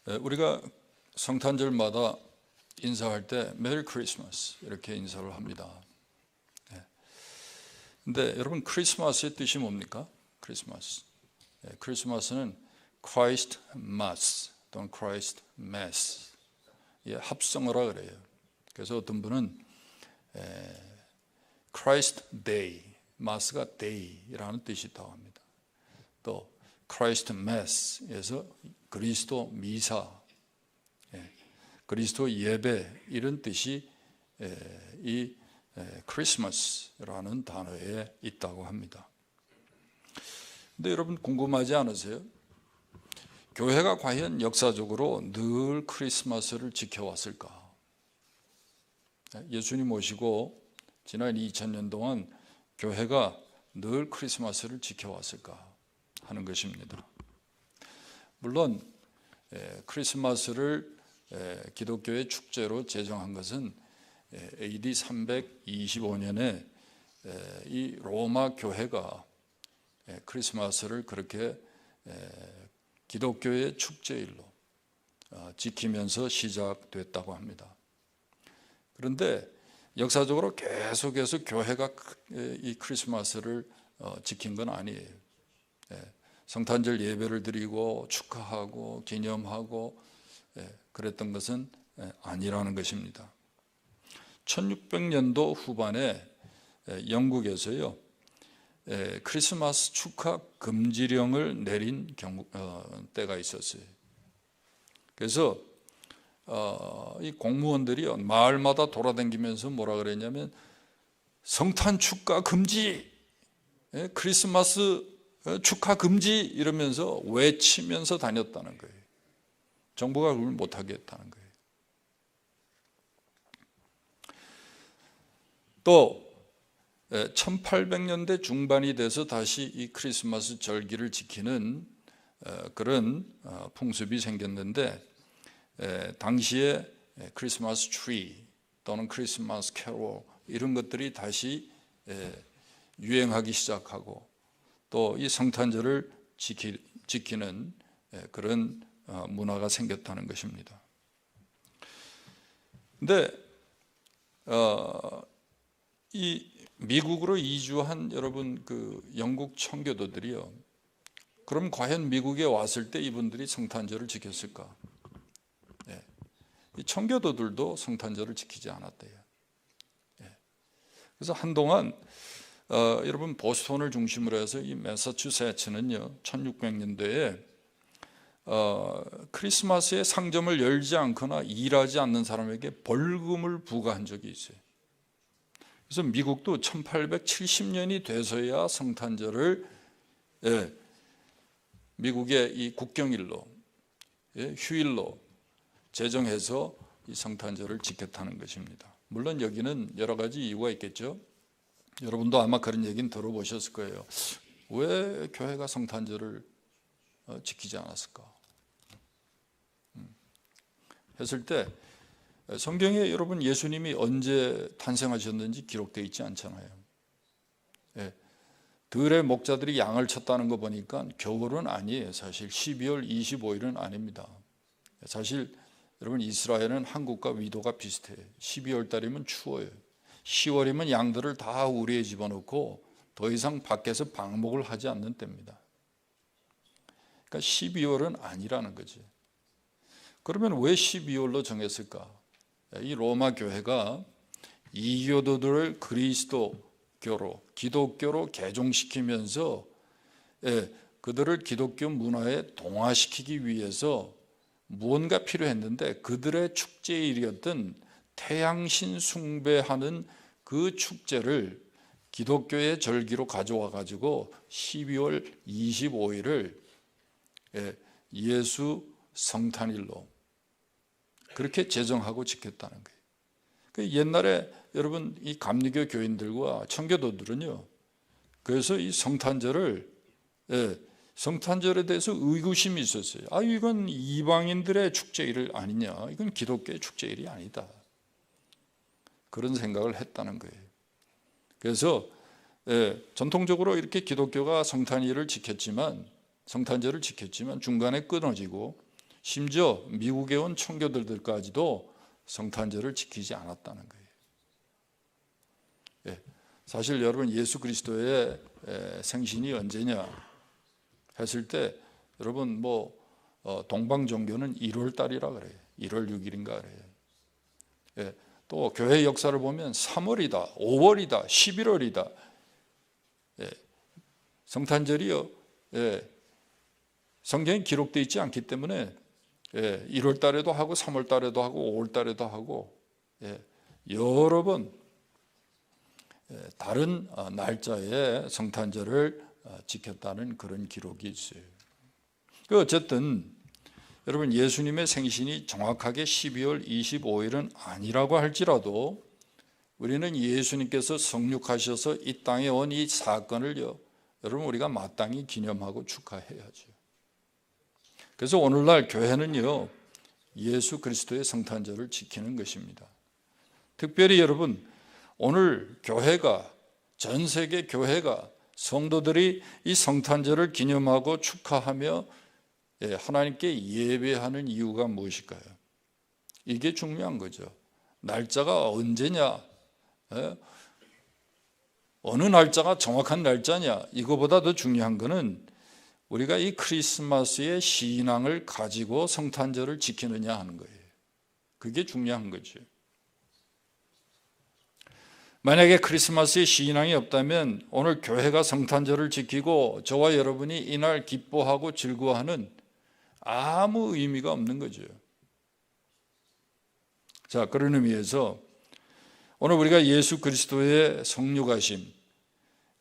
우리가 성탄절마다 인사할 때 메리 크리스마스 이렇게 인사를 합니다. 근데 여러분, 크리스마스의 뜻이 뭡니까? 크리스마스. 크리스마스는 Christ Mass 또는 Christ Mass 합성어라 그래요. 그래서 어떤 분은 Christ Day, Mass가 Day라는 뜻이 있다고 합니다. 또 Christ Mass에서 그리스도 미사, 그리스도 예배 이런 뜻이 이 크리스마스라는 단어에 있다고 합니다. 근데 여러분, 궁금하지 않으세요? 교회가 과연 역사적으로 늘 크리스마스를 지켜왔을까? 예수님 오시고 지난 2000년 동안 교회가 늘 크리스마스를 지켜왔을까 하는 것입니다. 물론 크리스마스를 기독교의 축제로 제정한 것은 AD 325년에 이 로마 교회가 크리스마스를 그렇게 기독교의 축제일로 지키면서 시작됐다고 합니다. 그런데 역사적으로 계속해서 교회가 이 크리스마스를 지킨 건 아니에요. 성탄절 예배를 드리고 축하하고 기념하고 그랬던 것은 아니라는 것입니다. 1600년도 후반에 영국에서요 크리스마스 축하 금지령을 내린 때가 있었어요. 그래서 이 공무원들이 마을마다 돌아다니면서 뭐라 그랬냐면 성탄 축하 금지, 크리스마스 축하 금지 이러면서 외치면서 다녔다는 거예요. 정부가 그걸 못하게 했다는 거예요. 또 1800년대 중반이 돼서 다시 이 크리스마스 절기를 지키는 그런 풍습이 생겼는데, 당시에 크리스마스 트리 또는 크리스마스 캐롤 이런 것들이 다시 유행하기 시작하고 또 이 성탄절을 지키는 그런 문화가 생겼다는 것입니다. 근데 이 미국으로 이주한 여러분 그 영국 청교도들이요, 그럼 과연 미국에 왔을 때 이분들이 성탄절을 지켰을까? 이 청교도들도 성탄절을 지키지 않았대요. 그래서 한동안 여러분 보스턴을 중심으로 해서 이 매사추세츠는요 1600년대에 크리스마스에 상점을 열지 않거나 일하지 않는 사람에게 벌금을 부과한 적이 있어요. 그래서 미국도 1870년이 돼서야 성탄절을 미국의 이 국경일로 휴일로 제정해서 이 성탄절을 지켰다는 것입니다. 물론 여기는 여러 가지 이유가 있겠죠. 여러분도 아마 그런 얘기는 들어보셨을 거예요. 왜 교회가 성탄절을 지키지 않았을까? 했을 때 성경에 여러분 예수님이 언제 탄생하셨는지 기록되어 있지 않잖아요. 들의 목자들이 양을 쳤다는 거 보니까 겨울은 아니에요. 사실 12월 25일은 아닙니다. 사실 여러분 이스라엘은 한국과 위도가 비슷해요. 12월 달이면 추워요. 10월이면 양들을 다 우리에 집어넣고 더 이상 밖에서 방목을 하지 않는 때입니다. 그러니까 12월은 아니라는 거지. 그러면 왜 12월로 정했을까? 이 로마 교회가 이교도들을 그리스도교로 기독교로 개종시키면서 그들을 기독교 문화에 동화시키기 위해서 무언가 필요했는데, 그들의 축제일이었던 태양신 숭배하는 그 축제를 기독교의 절기로 가져와 가지고 12월 25일을 예수 성탄일로 그렇게 제정하고 지켰다는 거예요. 옛날에 여러분 이 감리교 교인들과 청교도들은요, 그래서 이 성탄절에 대해서 의구심이 있었어요. 이건 이방인들의 축제일 아니냐, 이건 기독교의 축제일이 아니다, 그런 생각을 했다는 거예요. 그래서 전통적으로 이렇게 기독교가 성탄절을 지켰지만 중간에 끊어지고 심지어 미국에 온 청교도들까지도 성탄절을 지키지 않았다는 거예요. 예, 사실 여러분 예수 그리스도의 생신이 언제냐 했을 때 여러분 동방 종교는 1월 달이라 그래요. 1월 6일인가 그래요. 예, 또 교회 역사를 보면 3월이다, 5월이다, 11월이다. 예, 성탄절이요. 예, 성경에 기록되어 있지 않기 때문에 1월 달에도 하고 3월 달에도 하고 5월 달에도 하고 여러 번 다른 날짜에 성탄절을 지켰다는 그런 기록이 있어요. 어쨌든 여러분 예수님의 생신이 정확하게 12월 25일은 아니라고 할지라도 우리는 예수님께서 성육하셔서 이 땅에 온 이 사건을요, 여러분 우리가 마땅히 기념하고 축하해야죠. 그래서 오늘날 교회는요, 예수 그리스도의 성탄절을 지키는 것입니다. 특별히 여러분 오늘 교회가, 전 세계 교회가, 성도들이 이 성탄절을 기념하고 축하하며 하나님께 예배하는 이유가 무엇일까요? 이게 중요한 거죠. 날짜가 언제냐, 어느 날짜가 정확한 날짜냐, 이거보다 더 중요한 것은 우리가 이 크리스마스의 신앙을 가지고 성탄절을 지키느냐 하는 거예요. 그게 중요한 거죠. 만약에 크리스마스의 신앙이 없다면 오늘 교회가 성탄절을 지키고 저와 여러분이 이날 기뻐하고 즐거워하는 아무 의미가 없는 거죠. 자, 그런 의미에서 오늘 우리가 예수 그리스도의 성육하심,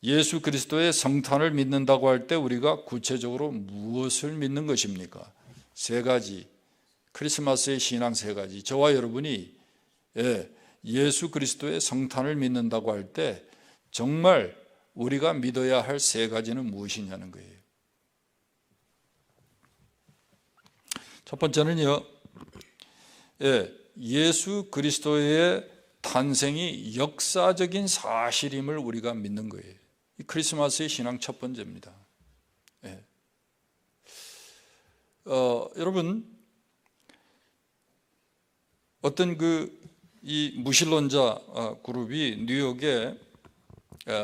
예수 그리스도의 성탄을 믿는다고 할 때 우리가 구체적으로 무엇을 믿는 것입니까? 세 가지, 크리스마스의 신앙 세 가지. 저와 여러분이 예수 그리스도의 성탄을 믿는다고 할 때 정말 우리가 믿어야 할 세 가지는 무엇이냐는 거예요. 첫 번째는요, 예수 그리스도의 탄생이 역사적인 사실임을 우리가 믿는 거예요. 이 크리스마스의 신앙 첫 번째입니다. 여러분 어떤 이 무신론자 그룹이 뉴욕에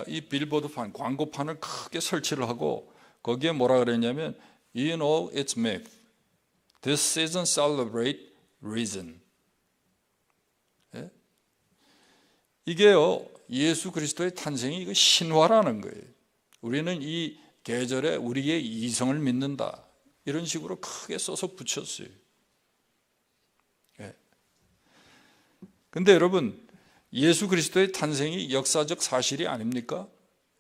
이 빌보드판, 광고판을 크게 설치를 하고 거기에 뭐라 그랬냐면 You know it's myth. This season celebrate reason. 이게요, 예수 그리스도의 탄생이 이거 신화라는 거예요. 우리는 이 계절에 우리의 이성을 믿는다. 이런 식으로 크게 써서 붙였어요. 근데 여러분, 예수 그리스도의 탄생이 역사적 사실이 아닙니까?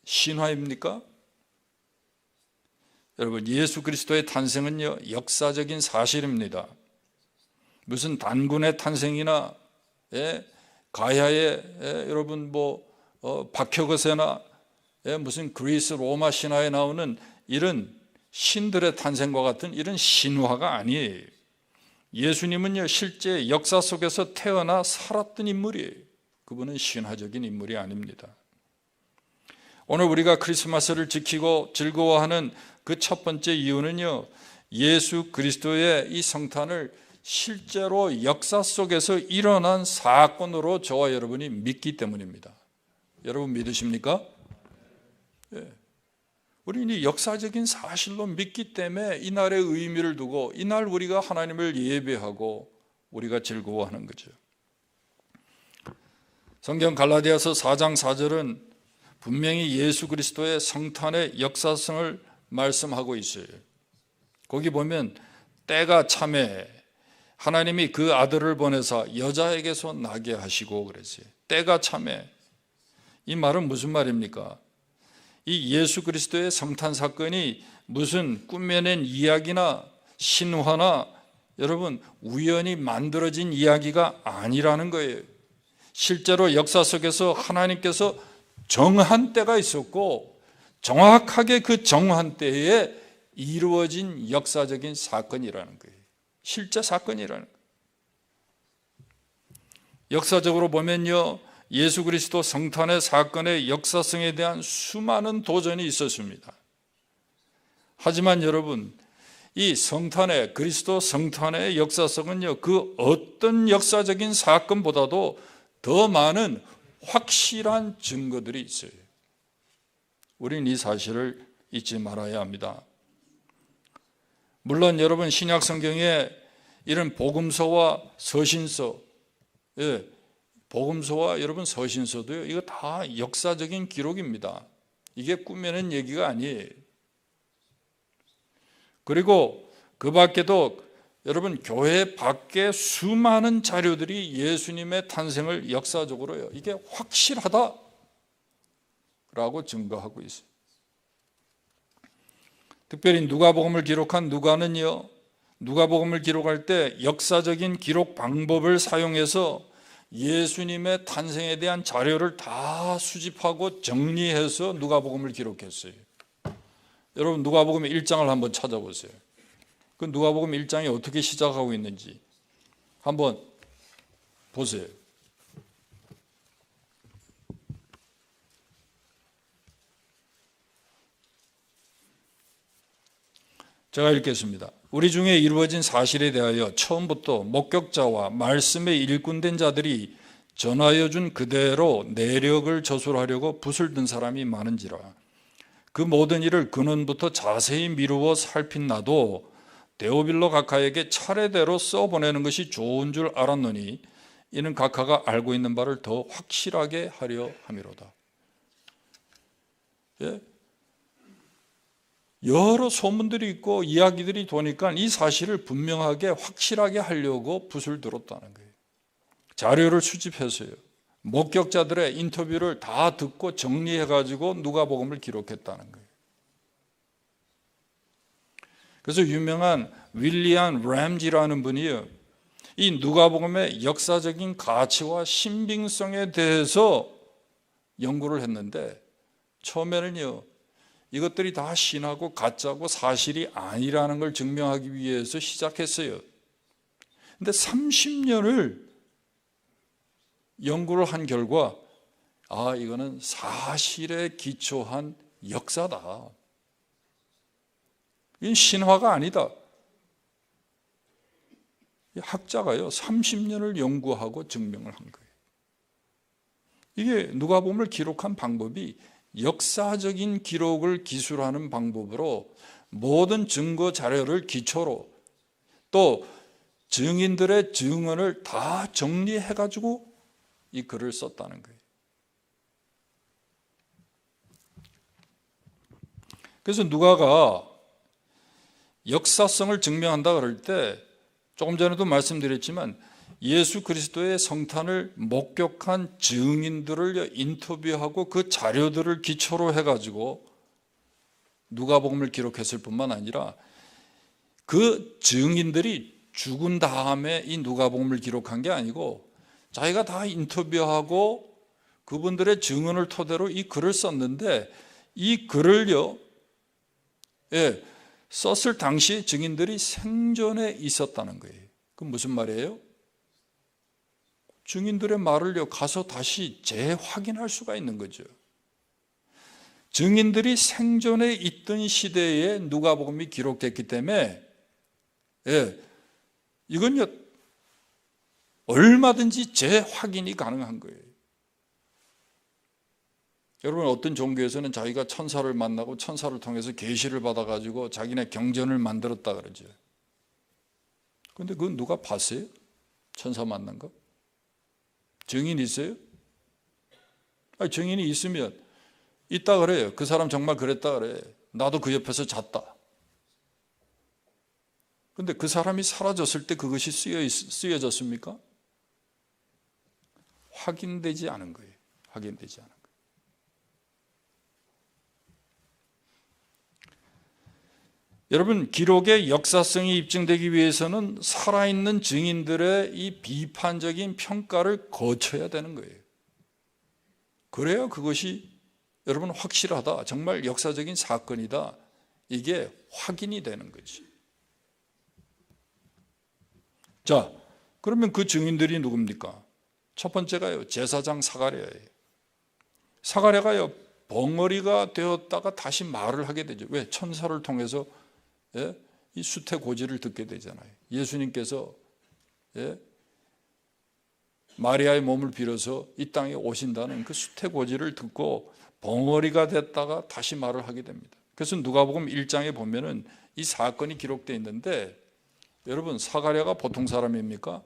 신화입니까? 여러분, 예수 그리스도의 탄생은요, 역사적인 사실입니다. 무슨 단군의 탄생이나 가야의 여러분 박혀거세나 무슨 그리스 로마 신화에 나오는 이런 신들의 탄생과 같은 이런 신화가 아니에요. 예수님은요, 실제 역사 속에서 태어나 살았던 인물이에요. 그분은 신화적인 인물이 아닙니다. 오늘 우리가 크리스마스를 지키고 즐거워하는 그 첫 번째 이유는요, 예수 그리스도의 이 성탄을 실제로 역사 속에서 일어난 사건으로 저와 여러분이 믿기 때문입니다. 여러분 믿으십니까? 우리는 이 역사적인 사실로 믿기 때문에 이날의 의미를 두고 이날 우리가 하나님을 예배하고 우리가 즐거워하는 거죠. 성경 갈라디아서 4장 4절은 분명히 예수 그리스도의 성탄의 역사성을 말씀하고 있어요. 거기 보면 때가 참에 하나님이 그 아들을 보내사 여자에게서 나게 하시고 그랬어요. 때가 참에. 이 말은 무슨 말입니까? 이 예수 그리스도의 성탄 사건이 무슨 꾸며낸 이야기나 신화나 여러분 우연히 만들어진 이야기가 아니라는 거예요. 실제로 역사 속에서 하나님께서 정한 때가 있었고 정확하게 그 정한 때에 이루어진 역사적인 사건이라는 거예요. 실제 사건이라는 거예요. 역사적으로 보면요, 예수 그리스도 성탄의 사건의 역사성에 대한 수많은 도전이 있었습니다. 하지만 여러분, 이 성탄의 그리스도 성탄의 역사성은요, 그 어떤 역사적인 사건보다도 더 많은 확실한 증거들이 있어요. 우리는 이 사실을 잊지 말아야 합니다. 물론 여러분 신약 성경에 이런 복음서와 서신서, 복음서와 여러분 서신서도요, 이거 다 역사적인 기록입니다. 이게 꾸며낸 얘기가 아니에요. 그리고 그 밖에도 여러분 교회 밖에 수많은 자료들이 예수님의 탄생을 역사적으로요, 이게 확실하다라고 증거하고 있어요. 특별히 누가복음을 기록한 누가는요, 누가복음을 기록할 때 역사적인 기록 방법을 사용해서 예수님의 탄생에 대한 자료를 다 수집하고 정리해서 누가복음을 기록했어요. 여러분 누가복음 1장을 한번 찾아보세요. 그 누가복음 1장이 어떻게 시작하고 있는지 한번 보세요. 제가 읽겠습니다. 우리 중에 이루어진 사실에 대하여 처음부터 목격자와 말씀에 일꾼된 자들이 전하여 준 그대로 내력을 저술하려고 붓을 든 사람이 많은지라. 그 모든 일을 근원부터 자세히 미루어 살핀 나도 데오빌로 각하에게 차례대로 써보내는 것이 좋은 줄 알았노니 이는 각하가 알고 있는 바를 더 확실하게 하려 함이로다. 예? 여러 소문들이 있고 이야기들이 도니까 이 사실을 분명하게 확실하게 하려고 붓을 들었다는 거예요. 자료를 수집해서요, 목격자들의 인터뷰를 다 듣고 정리해가지고 누가복음을 기록했다는 거예요. 그래서 유명한 윌리엄 램지라는 분이요, 이 누가복음의 역사적인 가치와 신빙성에 대해서 연구를 했는데, 처음에는요, 이것들이 다 신하고 가짜고 사실이 아니라는 걸 증명하기 위해서 시작했어요. 근데 30년을 연구를 한 결과, 이거는 사실에 기초한 역사다. 이건 신화가 아니다. 학자가요, 30년을 연구하고 증명을 한 거예요. 이게 누가복음을 기록한 방법이 역사적인 기록을 기술하는 방법으로 모든 증거 자료를 기초로 또 증인들의 증언을 다 정리해가지고 이 글을 썼다는 거예요. 그래서 누가가 역사성을 증명한다 그럴 때 조금 전에도 말씀드렸지만 예수 그리스도의 성탄을 목격한 증인들을 인터뷰하고 그 자료들을 기초로 해가지고 누가복음을 기록했을 뿐만 아니라 그 증인들이 죽은 다음에 이 누가복음을 기록한 게 아니고 자기가 다 인터뷰하고 그분들의 증언을 토대로 이 글을 썼는데, 이 글을요, 썼을 당시 증인들이 생존에 있었다는 거예요. 그건 무슨 말이에요? 증인들의 말을요, 가서 다시 재확인할 수가 있는 거죠. 증인들이 생존에 있던 시대에 누가복음이 기록됐기 때문에, 이건요, 얼마든지 재확인이 가능한 거예요. 여러분, 어떤 종교에서는 자기가 천사를 만나고 천사를 통해서 계시를 받아가지고 자기네 경전을 만들었다 그러죠. 그런데 그건 누가 봤어요? 천사 만난 거? 증인이 있어요? 증인이 있으면 있다 그래요. 그 사람 정말 그랬다 그래. 나도 그 옆에서 잤다. 그런데 그 사람이 사라졌을 때 그것이 쓰여졌습니까? 확인되지 않은 거예요. 확인되지 않은 거예요. 여러분, 기록의 역사성이 입증되기 위해서는 살아있는 증인들의 이 비판적인 평가를 거쳐야 되는 거예요. 그래야 그것이 여러분 확실하다, 정말 역사적인 사건이다, 이게 확인이 되는 거지. 자, 그러면 그 증인들이 누굽니까? 첫 번째가요, 제사장 사가랴예요. 사가랴가요, 벙어리가 되었다가 다시 말을 하게 되죠. 왜? 천사를 통해서 이 수태고지를 듣게 되잖아요. 예수님께서 마리아의 몸을 빌어서 이 땅에 오신다는 그 수태고지를 듣고 벙어리가 됐다가 다시 말을 하게 됩니다. 그래서 누가복음 1장에 보면은 이 사건이 기록되어 있는데, 여러분 사가랴가 보통 사람입니까?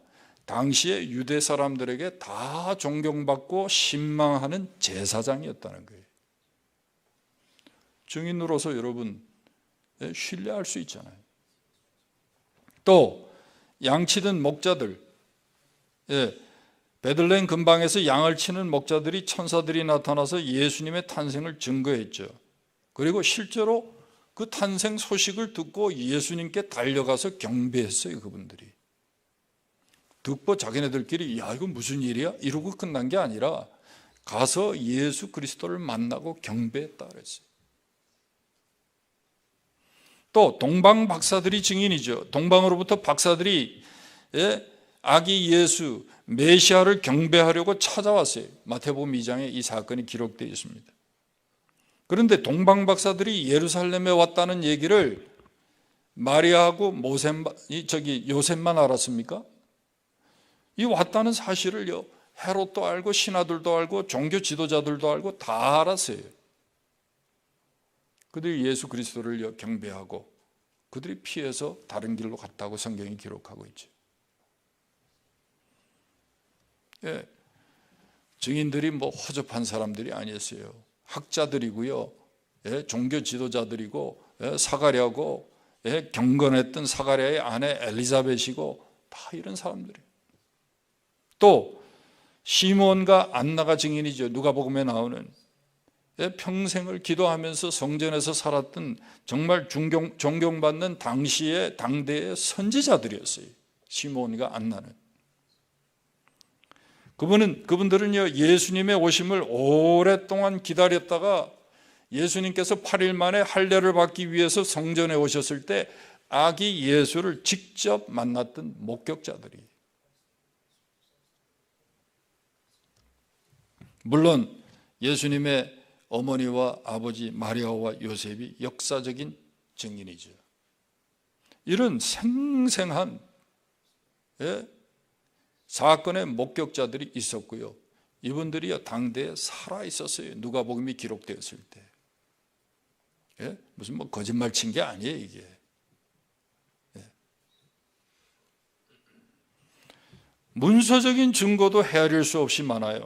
당시에 유대 사람들에게 다 존경받고 신망하는 제사장이었다는 거예요. 증인으로서 여러분 신뢰할 수 있잖아요. 또 양치던 목자들, 베들레헴 근방에서 양을 치는 목자들이 천사들이 나타나서 예수님의 탄생을 증거했죠. 그리고 실제로 그 탄생 소식을 듣고 예수님께 달려가서 경배했어요. 그분들이 듣고 자기네들끼리 야 이건 무슨 일이야? 이러고 끝난 게 아니라 가서 예수 그리스도를 만나고 경배했다 그랬어요. 또 동방 박사들이 증인이죠. 동방으로부터 박사들이 아기 예수 메시아를 경배하려고 찾아왔어요. 마태복음 2장에 이 사건이 기록되어 있습니다. 그런데 동방 박사들이 예루살렘에 왔다는 얘기를 마리아하고 요셉만 알았습니까? 이 왔다는 사실을요 헤롯도 알고 신하들도 알고 종교 지도자들도 알고 다 알았어요. 그들이 예수 그리스도를 경배하고 그들이 피해서 다른 길로 갔다고 성경이 기록하고 있죠. 증인들이 뭐 허접한 사람들이 아니었어요. 학자들이고요, 종교 지도자들이고, 사가랴고, 경건했던 사가랴의 아내 엘리사벳이고, 다 이런 사람들이에요. 또 시몬과 안나가 증인이죠. 누가복음에 나오는 평생을 기도하면서 성전에서 살았던 정말 존경받는 당대의 선지자들이었어요. 시몬과 안나는. 그분들은요 예수님의 오심을 오랫동안 기다렸다가 예수님께서 8일 만에 할례를 받기 위해서 성전에 오셨을 때 아기 예수를 직접 만났던 목격자들이. 물론 예수님의 어머니와 아버지 마리아와 요셉이 역사적인 증인이죠. 이런 생생한 사건의 목격자들이 있었고요. 이분들이 당대에 살아 있었어요. 누가복음이 기록되었을 때. 무슨 뭐 거짓말 친 게 아니에요, 이게. 문서적인 증거도 헤아릴 수 없이 많아요.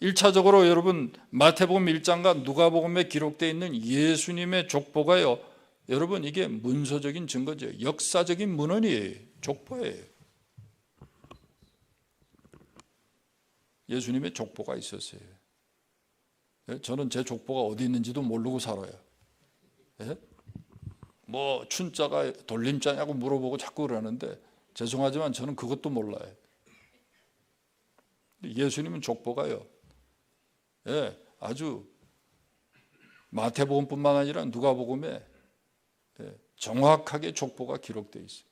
1차적으로 여러분 마태복음 1장과 누가복음에 기록되어 있는 예수님의 족보가요. 여러분 이게 문서적인 증거죠. 역사적인 문헌이에요. 족보예요. 예수님의 족보가 있었어요. 저는 제 족보가 어디 있는지도 모르고 살아요. 뭐 춘자가 돌림자냐고 물어보고 자꾸 그러는데 죄송하지만 저는 그것도 몰라요. 예수님은 족보가요. 아주 마태복음뿐만 아니라 누가복음에 정확하게 족보가 기록되어 있어요.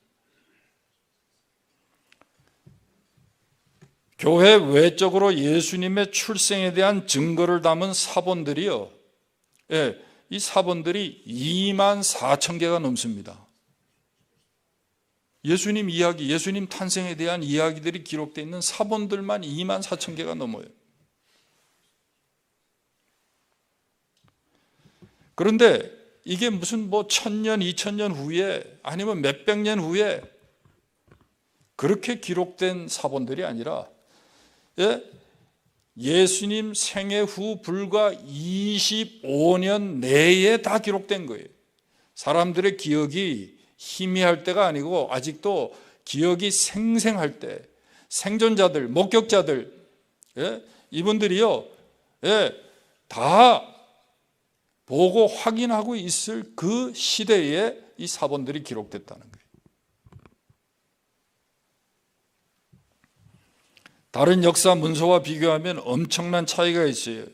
교회 외적으로 예수님의 출생에 대한 증거를 담은 사본들이요. 이 사본들이 24,000개가 넘습니다. 예수님 이야기, 예수님 탄생에 대한 이야기들이 기록되어 있는 사본들만 24,000개가 넘어요. 그런데 이게 무슨 뭐 1000년, 2000년 후에 아니면 몇백 년 후에 그렇게 기록된 사본들이 아니라 예수님 생애 후 불과 25년 내에 다 기록된 거예요. 사람들의 기억이 희미할 때가 아니고 아직도 기억이 생생할 때 생존자들, 목격자들 이분들이요 다 보고 확인하고 있을 그 시대에 이 사본들이 기록됐다는 거예요. 다른 역사 문서와 비교하면 엄청난 차이가 있어요.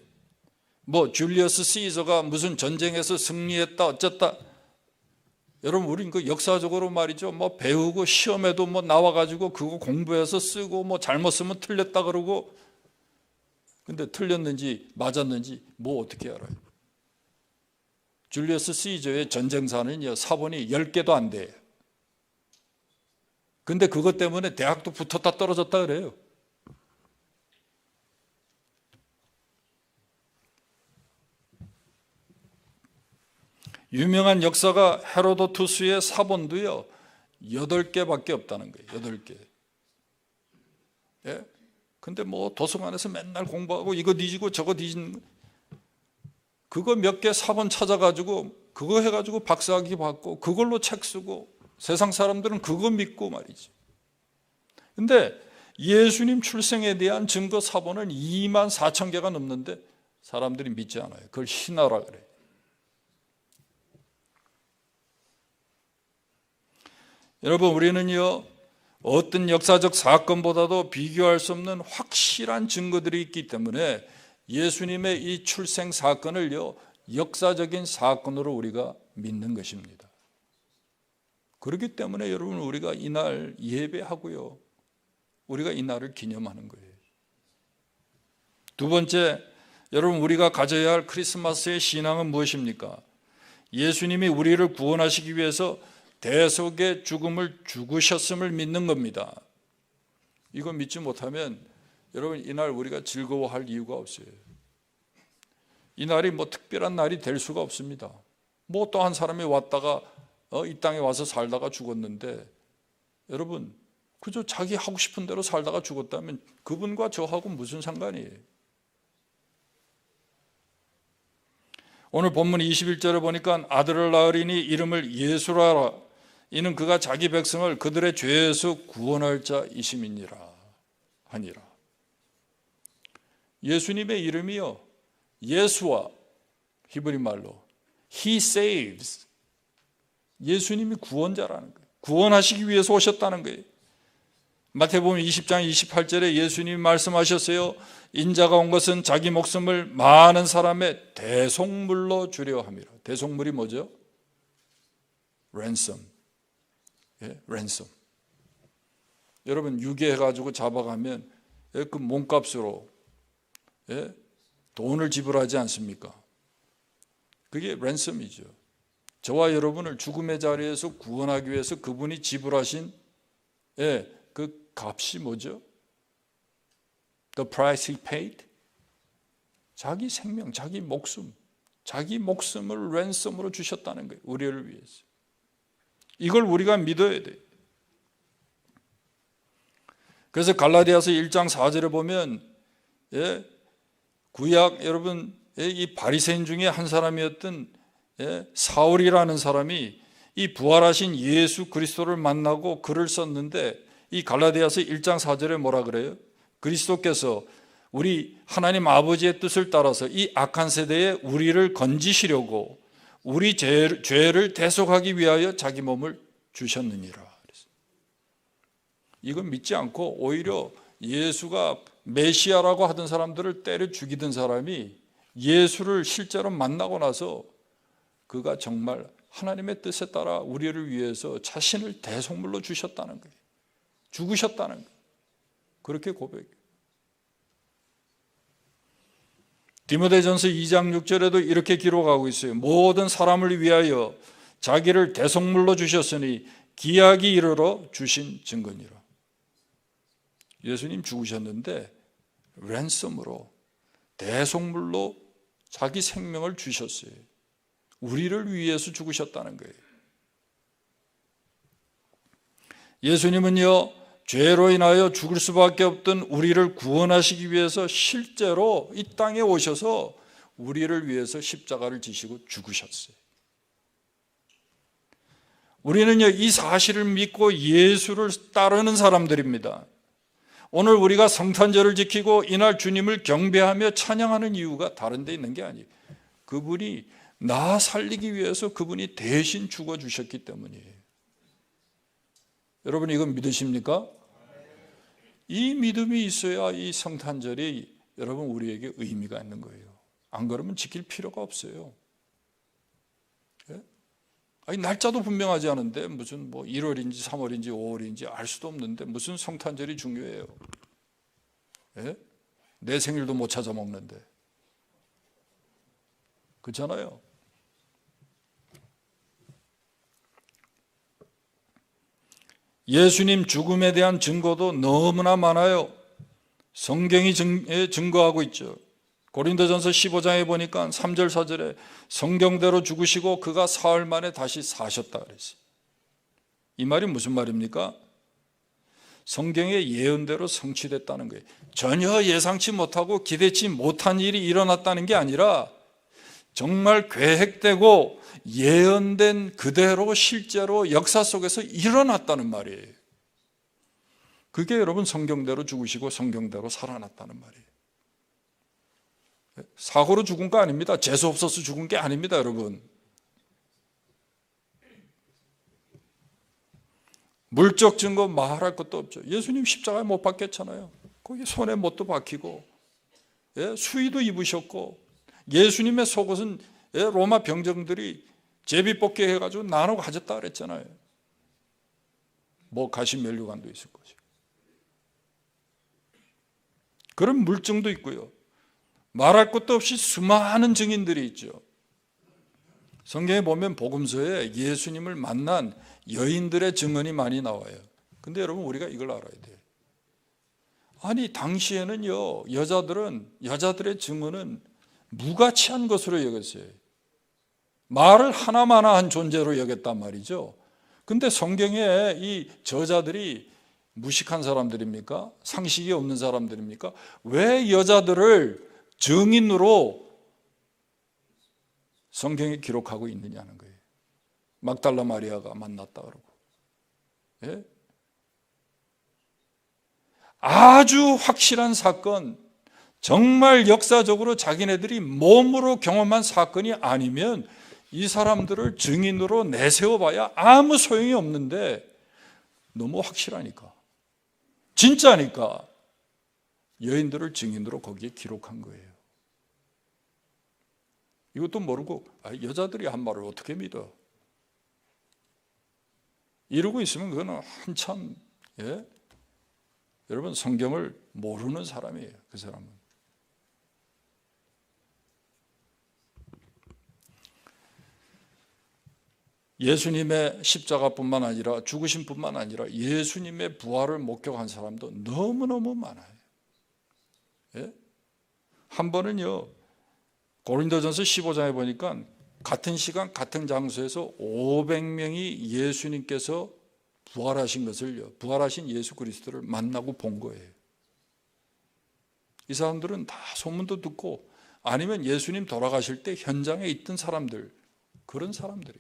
뭐 줄리어스 시저가 무슨 전쟁에서 승리했다 어쨌다. 여러분 우린 그 역사적으로 말이죠. 뭐 배우고 시험에도 뭐 나와가지고 그거 공부해서 쓰고 뭐 잘못 쓰면 틀렸다 그러고. 근데 틀렸는지 맞았는지 뭐 어떻게 알아요? 줄리어스 시저의 전쟁사는요, 사본이 10개도 안 돼요. 근데 그것 때문에 대학도 붙었다 떨어졌다 그래요. 유명한 역사가 헤로도투스의 사본도요 8개밖에 없다는 거예요. 8개. 예? 근데 뭐 도서관에서 맨날 공부하고 이거 뒤지고 저거 뒤지는 그거 몇 개 사본 찾아가지고 그거 해가지고 박사학위 받고 그걸로 책 쓰고 세상 사람들은 그거 믿고 말이지. 근데 예수님 출생에 대한 증거 사본은 24,000개가 넘는데 사람들이 믿지 않아요. 그걸 신화라 그래요. 여러분, 우리는요 어떤 역사적 사건보다도 비교할 수 없는 확실한 증거들이 있기 때문에 예수님의 이 출생 사건을요 역사적인 사건으로 우리가 믿는 것입니다. 그렇기 때문에 여러분 우리가 이날 예배하고요 우리가 이날을 기념하는 거예요. 두 번째, 여러분 우리가 가져야 할 크리스마스의 신앙은 무엇입니까? 예수님이 우리를 구원하시기 위해서 대속의 죽음을 죽으셨음을 믿는 겁니다. 이거 믿지 못하면 여러분 이날 우리가 즐거워할 이유가 없어요. 이날이 뭐 특별한 날이 될 수가 없습니다. 뭐 또 한 사람이 왔다가 이 땅에 와서 살다가 죽었는데 여러분 그저 자기 하고 싶은 대로 살다가 죽었다면 그분과 저하고 무슨 상관이에요? 오늘 본문 21절에 보니까 아들을 낳으리니 이름을 예수라 하라. 이는 그가 자기 백성을 그들의 죄에서 구원할 자이심이니라 하니라. 예수님의 이름이요 예수와 히브리 말로 He saves. 예수님이 구원자라는 거예요. 구원하시기 위해서 오셨다는 거예요. 마태복음 20장 28절에 예수님이 말씀하셨어요. 인자가 온 것은 자기 목숨을 많은 사람의 대속물로 주려 함이라. 대속물이 뭐죠? ransom. 예, ransom. 여러분 유괴해가지고 잡아가면 그 몸값으로 돈을 지불하지 않습니까? 그게 ransom이죠. 저와 여러분을 죽음의 자리에서 구원하기 위해서 그분이 지불하신 그 값이 뭐죠? The price he paid. 자기 생명, 자기 목숨, 자기 목숨을 ransom으로 주셨다는 거예요. 우리를 위해서. 이걸 우리가 믿어야 돼요. 그래서 갈라디아서 1장 4절에 보면 구약 여러분 이 바리새인 중에 한 사람이었던 사울이라는 사람이 이 부활하신 예수 그리스도를 만나고 글을 썼는데 이 갈라디아서 1장 4절에 뭐라 그래요? 그리스도께서 우리 하나님 아버지의 뜻을 따라서 이 악한 세대에 우리를 건지시려고 우리 죄를 대속하기 위하여 자기 몸을 주셨느니라. 이건 믿지 않고 오히려 예수가 메시아라고 하던 사람들을 때려 죽이던 사람이 예수를 실제로 만나고 나서 그가 정말 하나님의 뜻에 따라 우리를 위해서 자신을 대속물로 주셨다는 거예요. 죽으셨다는 거예요. 그렇게 고백해요. 디모데전서 2장 6절에도 이렇게 기록하고 있어요. 모든 사람을 위하여 자기를 대속물로 주셨으니 기약이 이르러 주신 증거니라. 예수님 죽으셨는데 랜섬으로 대속물로 자기 생명을 주셨어요. 우리를 위해서 죽으셨다는 거예요. 예수님은요 죄로 인하여 죽을 수밖에 없던 우리를 구원하시기 위해서 실제로 이 땅에 오셔서 우리를 위해서 십자가를 지시고 죽으셨어요. 우리는요 이 사실을 믿고 예수를 따르는 사람들입니다. 오늘 우리가 성탄절을 지키고 이날 주님을 경배하며 찬양하는 이유가 다른 데 있는 게 아니에요. 그분이 나 살리기 위해서 그분이 대신 죽어주셨기 때문이에요. 여러분 이건 믿으십니까? 이 믿음이 있어야 이 성탄절이 여러분 우리에게 의미가 있는 거예요. 안 그러면 지킬 필요가 없어요. 아니 날짜도 분명하지 않은데 무슨 뭐 1월인지 3월인지 5월인지 알 수도 없는데 무슨 성탄절이 중요해요. 내 생일도 못 찾아 먹는데. 그렇잖아요. 예수님 죽음에 대한 증거도 너무나 많아요. 성경이 증거하고 있죠. 고린도전서 15장에 보니까 3절 4절에 성경대로 죽으시고 그가 사흘 만에 다시 사셨다 그랬어요. 이 말이 무슨 말입니까? 성경의 예언대로 성취됐다는 거예요. 전혀 예상치 못하고 기대치 못한 일이 일어났다는 게 아니라 정말 계획되고 예언된 그대로 실제로 역사 속에서 일어났다는 말이에요. 그게 여러분 성경대로 죽으시고 성경대로 살아났다는 말이에요. 사고로 죽은 거 아닙니다. 재수 없어서 죽은 게 아닙니다, 여러분. 물적 증거 말할 것도 없죠. 예수님 십자가에 못 박혔잖아요. 거기 손에 못도 박히고, 수의도 입으셨고, 예수님의 속옷은 로마 병정들이 제비뽑기 해가지고 나눠 가졌다 그랬잖아요. 뭐 가시 면류관도 있을 것이고. 그런 물증도 있고요. 말할 것도 없이 수많은 증인들이 있죠. 성경에 보면 복음서에 예수님을 만난 여인들의 증언이 많이 나와요. 근데 여러분 우리가 이걸 알아야 돼요. 아니 당시에는요, 여자들의 증언은 무가치한 것으로 여겼어요. 말을 하나마나 한 존재로 여겼단 말이죠. 근데 성경에 이 저자들이 무식한 사람들입니까? 상식이 없는 사람들입니까? 왜 여자들을 증인으로 성경에 기록하고 있느냐는 거예요. 막달라 마리아가 만났다 그러고, 예? 아주 확실한 사건, 정말 역사적으로 자기네들이 몸으로 경험한 사건이 아니면 이 사람들을 증인으로 내세워봐야 아무 소용이 없는데 너무 확실하니까, 진짜니까 여인들을 증인으로 거기에 기록한 거예요. 이것도 모르고 여자들이 한 말을 어떻게 믿어? 이러고 있으면 그거는 한참, 여러분 성경을 모르는 사람이에요. 그 사람은. 예수님의 십자가뿐만 아니라 죽으심뿐만 아니라 예수님의 부활을 목격한 사람도 너무너무 많아요. 한 번은요, 고린도전서 15장에 보니까 같은 시간 같은 장소에서 500명이 예수님께서 부활하신 것을요, 부활하신 예수 그리스도를 만나고 본 거예요. 이 사람들은 다 소문도 듣고 아니면 예수님 돌아가실 때 현장에 있던 사람들, 그런 사람들이.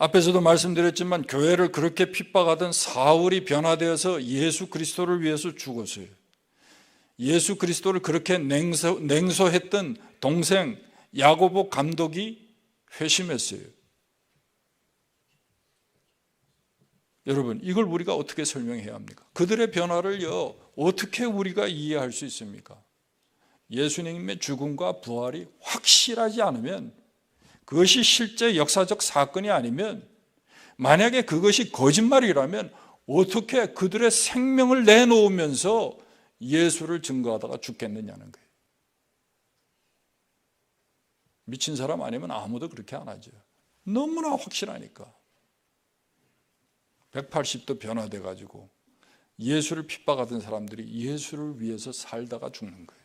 앞에서도 말씀드렸지만 교회를 그렇게 핍박하던 사울이 변화되어서 예수 그리스도를 위해서 죽었어요. 예수 그리스도를 그렇게 냉소했던 동생 야고보 감독이 회심했어요. 여러분, 이걸 우리가 어떻게 설명해야 합니까? 그들의 변화를요, 어떻게 우리가 이해할 수 있습니까? 예수님의 죽음과 부활이 확실하지 않으면, 그것이 실제 역사적 사건이 아니면, 만약에 그것이 거짓말이라면 어떻게 그들의 생명을 내놓으면서 예수를 증거하다가 죽겠느냐는 거예요. 미친 사람 아니면 아무도 그렇게 안 하죠. 너무나 확실하니까. 180도 변화돼 가지고 예수를 핍박하던 사람들이 예수를 위해서 살다가 죽는 거예요.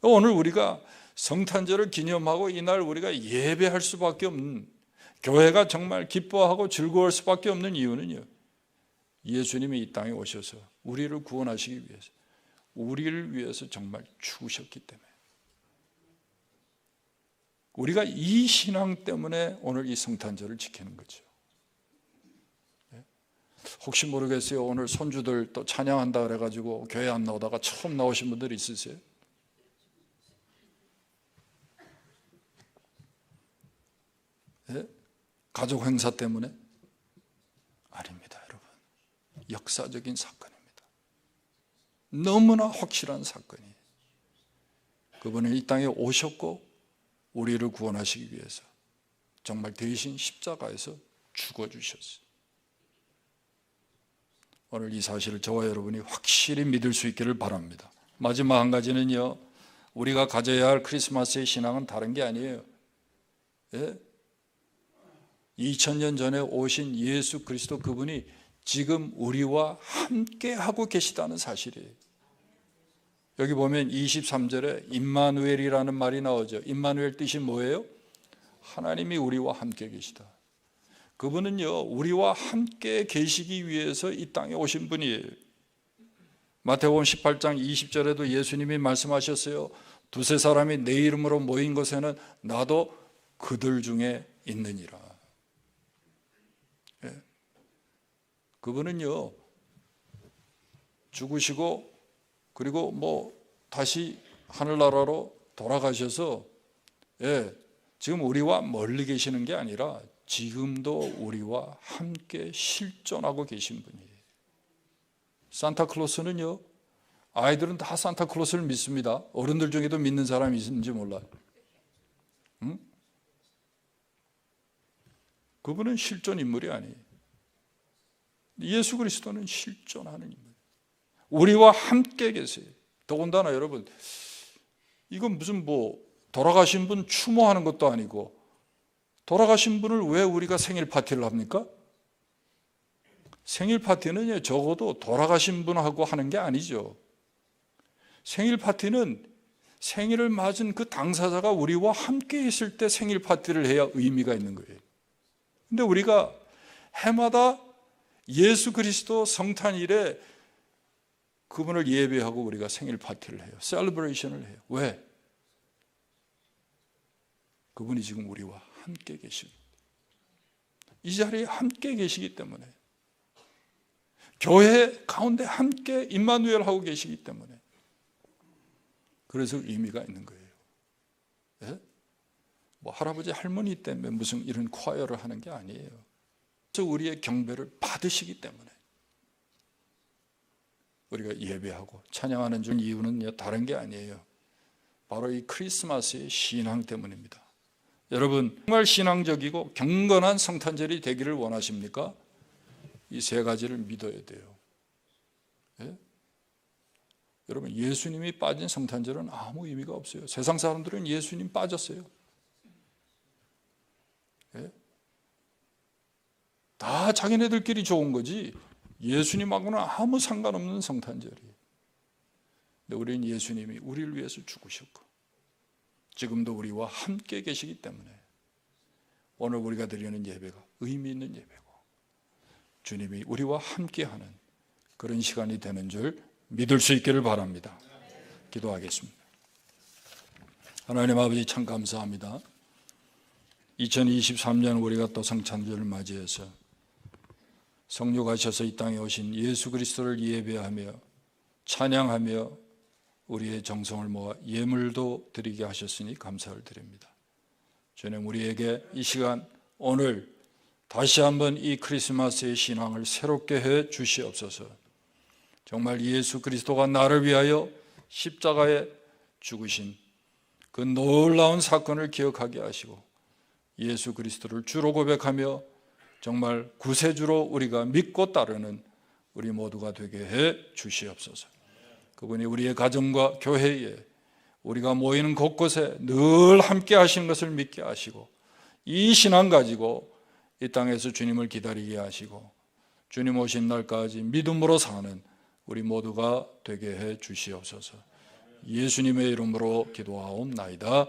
오늘 우리가 성탄절을 기념하고 이날 우리가 예배할 수밖에 없는, 교회가 정말 기뻐하고 즐거울 수밖에 없는 이유는요, 예수님이 이 땅에 오셔서 우리를 구원하시기 위해서, 우리를 위해서 정말 죽으셨기 때문에, 우리가 이 신앙 때문에 오늘 이 성탄절을 지키는 거죠. 혹시 모르겠어요, 오늘 손주들 또 찬양한다 그래가지고 교회 안 나오다가 처음 나오신 분들 있으세요? 가족 행사 때문에? 아닙니다, 여러분. 역사적인 사건입니다. 너무나 확실한 사건이에요. 그분은 이 땅에 오셨고 우리를 구원하시기 위해서 정말 대신 십자가에서 죽어주셨어요. 오늘 이 사실을 저와 여러분이 확실히 믿을 수 있기를 바랍니다. 마지막 한 가지는요, 우리가 가져야 할 크리스마스의 신앙은 다른 게 아니에요. 예? 2000년 전에 오신 예수 그리스도 그분이 지금 우리와 함께 하고 계시다는 사실이에요. 여기 보면 23절에 임마누엘이라는 말이 나오죠. 임마누엘 뜻이 뭐예요? 하나님이 우리와 함께 계시다. 그분은요, 우리와 함께 계시기 위해서 이 땅에 오신 분이에요. 마태복음 18장 20절에도 예수님이 말씀하셨어요. 두세 사람이 내 이름으로 모인 곳에는 나도 그들 중에 있느니라. 예. 그분은요, 죽으시고 그리고 다시 하늘나라로 돌아가셔서, 예, 지금 우리와 멀리 계시는 게 아니라 지금도 우리와 함께 실존하고 계신 분이에요. 산타클로스는요, 아이들은 다 산타클로스를 믿습니다. 어른들 중에도 믿는 사람이 있는지 몰라요. 응? 그분은 실존 인물이 아니에요. 예수 그리스도는 실존하는 인물. 우리와 함께 계세요. 더군다나 여러분, 이건 무슨 돌아가신 분 추모하는 것도 아니고, 돌아가신 분을 왜 우리가 생일 파티를 합니까? 생일 파티는 적어도 돌아가신 분하고 하는 게 아니죠. 생일 파티는 생일을 맞은 그 당사자가 우리와 함께 있을 때 생일 파티를 해야 의미가 있는 거예요. 근데 우리가 해마다 예수 그리스도 성탄일에 그분을 예배하고 우리가 생일 파티를 해요. 셀러브레이션을 해요. 왜? 그분이 지금 우리와 함께 계시고 이 자리에 함께 계시기 때문에, 교회 가운데 함께 임마누엘 하고 계시기 때문에, 그래서 의미가 있는 거예요. 예? 할아버지 할머니 때문에 무슨 이런 콰이어를 하는 게 아니에요. 그래서 우리의 경배를 받으시기 때문에 우리가 예배하고 찬양하는 줄 이유는 다른 게 아니에요. 바로 이 크리스마스의 신앙 때문입니다. 여러분, 정말 신앙적이고 경건한 성탄절이 되기를 원하십니까? 이 세 가지를 믿어야 돼요. 예? 여러분, 예수님이 빠진 성탄절은 아무 의미가 없어요. 세상 사람들은 예수님 빠졌어요. 예? 다 자기네들끼리 좋은 거지 예수님하고는 아무 상관없는 성탄절이에요. 근데 우리는 예수님이 우리를 위해서 죽으셨고 지금도 우리와 함께 계시기 때문에 오늘 우리가 드리는 예배가 의미 있는 예배고 주님이 우리와 함께하는 그런 시간이 되는 줄 믿을 수 있기를 바랍니다. 기도하겠습니다. 하나님 아버지, 참 감사합니다. 2023년 우리가 또 성탄절을 맞이해서 성육하셔서 이 땅에 오신 예수 그리스도를 예배하며 찬양하며 우리의 정성을 모아 예물도 드리게 하셨으니 감사를 드립니다. 주님, 우리에게 이 시간 오늘 다시 한번 이 크리스마스의 신앙을 새롭게 해 주시옵소서. 정말 예수 그리스도가 나를 위하여 십자가에 죽으신 그 놀라운 사건을 기억하게 하시고 예수 그리스도를 주로 고백하며 정말 구세주로 우리가 믿고 따르는 우리 모두가 되게 해 주시옵소서. 그분이 우리의 가정과 교회에 우리가 모이는 곳곳에 늘 함께 하시는 것을 믿게 하시고 이 신앙 가지고 이 땅에서 주님을 기다리게 하시고 주님 오신 날까지 믿음으로 사는 우리 모두가 되게 해 주시옵소서. 예수님의 이름으로 기도하옵나이다.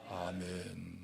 아멘.